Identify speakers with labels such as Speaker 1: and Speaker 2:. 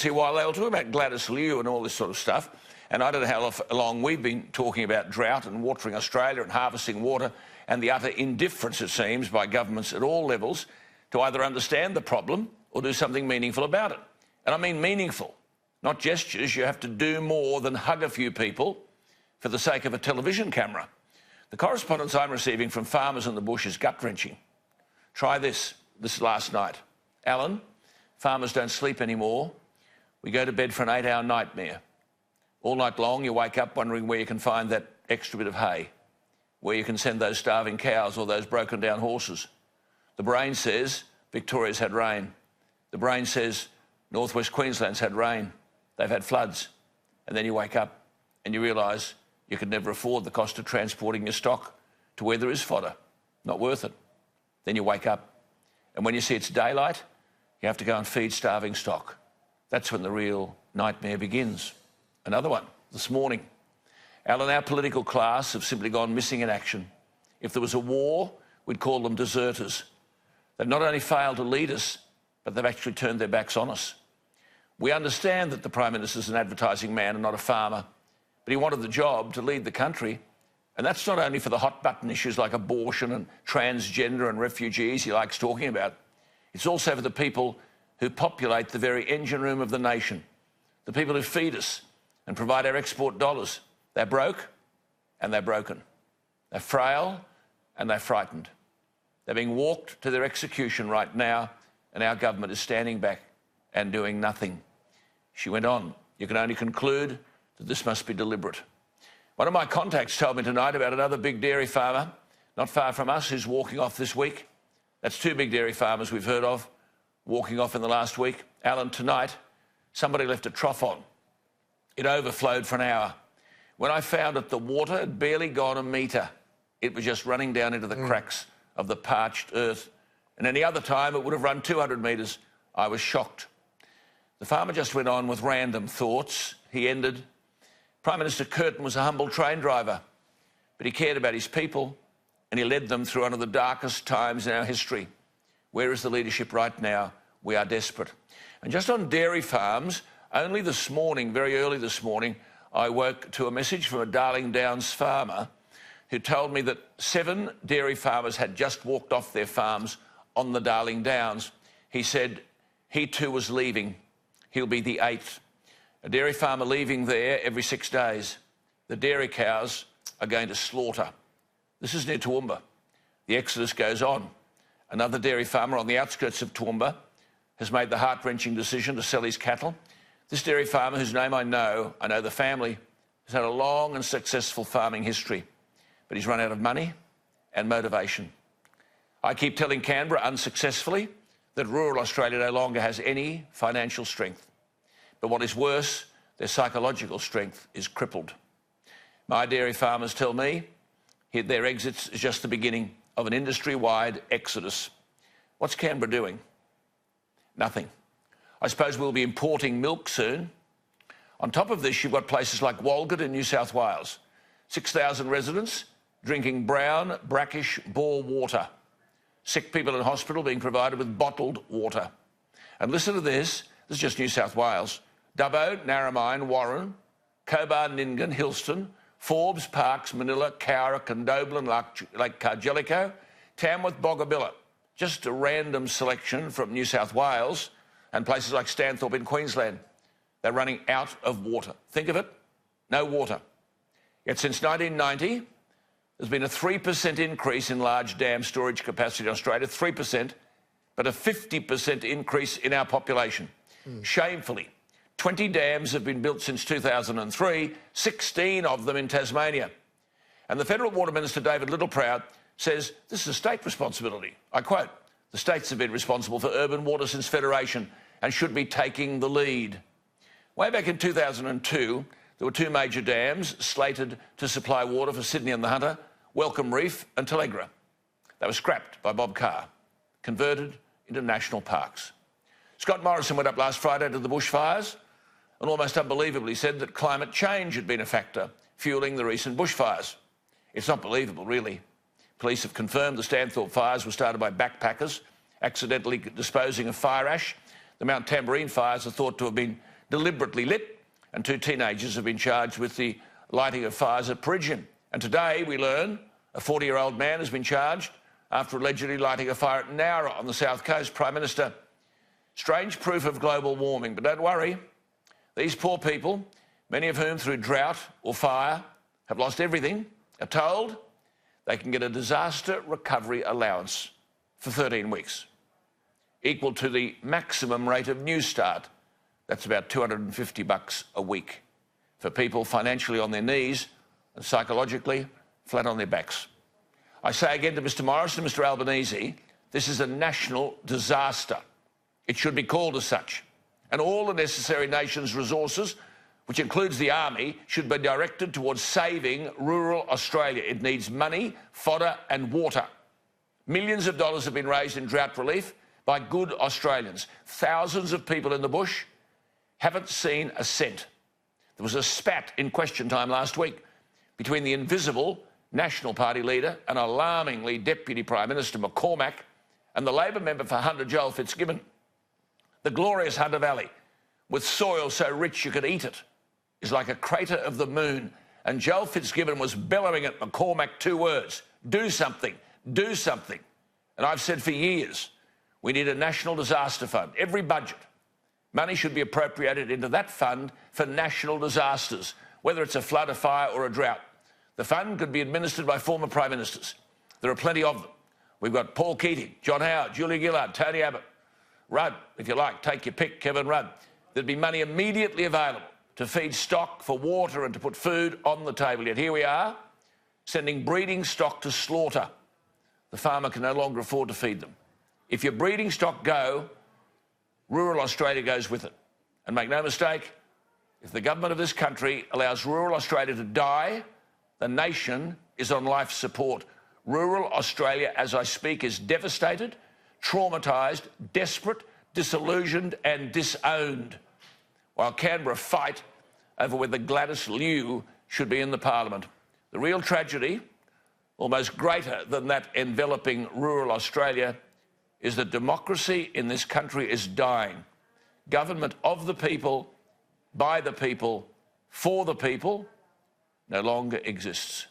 Speaker 1: See, while they were talking about Gladys Liu and all this sort of stuff, and I don't know how long we've been talking about drought and watering Australia and harvesting water and the utter indifference, it seems, by governments at all levels to either understand the problem or do something meaningful about it. And I mean meaningful, not gestures. You have to do more than hug a few people for the sake of a television camera. The correspondence I'm receiving from farmers in the bush is gut-wrenching. Try this last night. Alan, farmers don't sleep anymore. We go to bed for an 8-hour nightmare. All night long you wake up wondering where you can find that extra bit of hay, where you can send those starving cows or those broken down horses. The brain says Victoria's had rain. The brain says northwest Queensland's had rain. They've had floods. And then you wake up and you realise you could never afford the cost of transporting your stock to where there is fodder. Not worth it. Then you wake up and when you see it's daylight, you have to go and feed starving stock. That's when the real nightmare begins. Another one, this morning. Alan, our political class have simply gone missing in action. If there was a war, we'd call them deserters. They've not only failed to lead us, but they've actually turned their backs on us. We understand that the Prime Minister's an advertising man and not a farmer, but he wanted the job to lead the country, and that's not only for the hot-button issues like abortion and transgender and refugees he likes talking about. It's also for the people who populate the very engine room of the nation, the people who feed us and provide our export dollars. They're broke and they're broken. They're frail and they're frightened. They're being walked to their execution right now, and our government is standing back and doing nothing. She went on, you can only conclude that this must be deliberate. One of my contacts told me tonight about another big dairy farmer, not far from us, who's walking off this week. That's two big dairy farmers we've heard of walking off in the last week. Alan, tonight, somebody left a trough on. It overflowed for an hour. When I found it, the water had barely gone a metre. It was just running down into the cracks of the parched earth. And any other time, it would have run 200 metres. I was shocked. The farmer just went on with random thoughts. He ended. Prime Minister Curtin was a humble train driver, but he cared about his people and he led them through one of the darkest times in our history. Where is the leadership right now? We are desperate. And just on dairy farms, only this morning, very early this morning, I woke to a message from a Darling Downs farmer who told me that 7 dairy farmers had just walked off their farms on the Darling Downs. He said he too was leaving. He'll be the 8th. A dairy farmer leaving there every 6 days. The dairy cows are going to slaughter. This is near Toowoomba. The exodus goes on. Another dairy farmer on the outskirts of Toowoomba has made the heart-wrenching decision to sell his cattle. This dairy farmer, whose name I know the family, has had a long and successful farming history, but he's run out of money and motivation. I keep telling Canberra unsuccessfully that rural Australia no longer has any financial strength. But what is worse, their psychological strength is crippled. My dairy farmers tell me their exits is just the beginning of an industry-wide exodus. What's Canberra doing? Nothing. I suppose we'll be importing milk soon. On top of this, you've got places like Walgett in New South Wales. 6,000 residents drinking brown, brackish bore water. Sick people in hospital being provided with bottled water. And listen to this. This is just New South Wales. Dubbo, Narromine, Warren, Cobar, Nyngan, Hillston, Forbes, Parkes, Manila, Cowra, Condobolin, Lake Cargellico, Tamworth, Boggabilla. Just a random selection from New South Wales and places like Stanthorpe in Queensland. They're running out of water. Think of it, no water. Yet since 1990, there's been a 3% increase in large dam storage capacity in Australia, 3%, but a 50% increase in our population. Shamefully, 20 dams have been built since 2003, 16 of them in Tasmania. And the Federal Water Minister, David Littleproud, says this is a state responsibility. I quote, the states have been responsible for urban water since Federation and should be taking the lead. Way back in 2002, there were 2 major dams slated to supply water for Sydney and the Hunter, Welcome Reef and Telegra. They were scrapped by Bob Carr, converted into national parks. Scott Morrison went up last Friday to the bushfires and almost unbelievably said that climate change had been a factor fueling the recent bushfires. It's not believable, really. Police have confirmed the Stanthorpe fires were started by backpackers accidentally disposing of fire ash. The Mount Tamborine fires are thought to have been deliberately lit, and 2 teenagers have been charged with the lighting of fires at Perigium. And today we learn a 40-year-old man has been charged after allegedly lighting a fire at Nowra on the south coast. Prime Minister, strange proof of global warming, but don't worry. These poor people, many of whom through drought or fire have lost everything, are told they can get a disaster recovery allowance for 13 weeks, equal to the maximum rate of Newstart. That's about $250 a week for people financially on their knees and psychologically flat on their backs. I say again to Mr Morris and Mr Albanese, this is a national disaster. It should be called as such. And all the necessary nation's resources, which includes the army, should be directed towards saving rural Australia. It needs money, fodder and water. Millions of dollars have been raised in drought relief by good Australians. Thousands of people in the bush haven't seen a cent. There was a spat in question time last week between the invisible National Party leader and alarmingly Deputy Prime Minister McCormack and the Labor member for Hunter, Joel Fitzgibbon. The glorious Hunter Valley, with soil so rich you could eat it, is like a crater of the moon. And Joel Fitzgibbon was bellowing at McCormack 2 words, do something, do something. And I've said for years, we need a national disaster fund. Every budget, money should be appropriated into that fund for national disasters, whether it's a flood, a fire or a drought. The fund could be administered by former Prime Ministers. There are plenty of them. We've got Paul Keating, John Howard, Julia Gillard, Tony Abbott, Rudd, if you like, take your pick, Kevin Rudd. There'd be money immediately available to feed stock, for water and to put food on the table. Yet here we are, sending breeding stock to slaughter. The farmer can no longer afford to feed them. If your breeding stock go, rural Australia goes with it. And make no mistake, if the government of this country allows rural Australia to die, the nation is on life support. Rural Australia, as I speak, is devastated, traumatised, desperate, disillusioned and disowned, while Canberra fight over whether Gladys Liu should be in the Parliament. The real tragedy, almost greater than that enveloping rural Australia, is that democracy in this country is dying. Government of the people, by the people, for the people, no longer exists.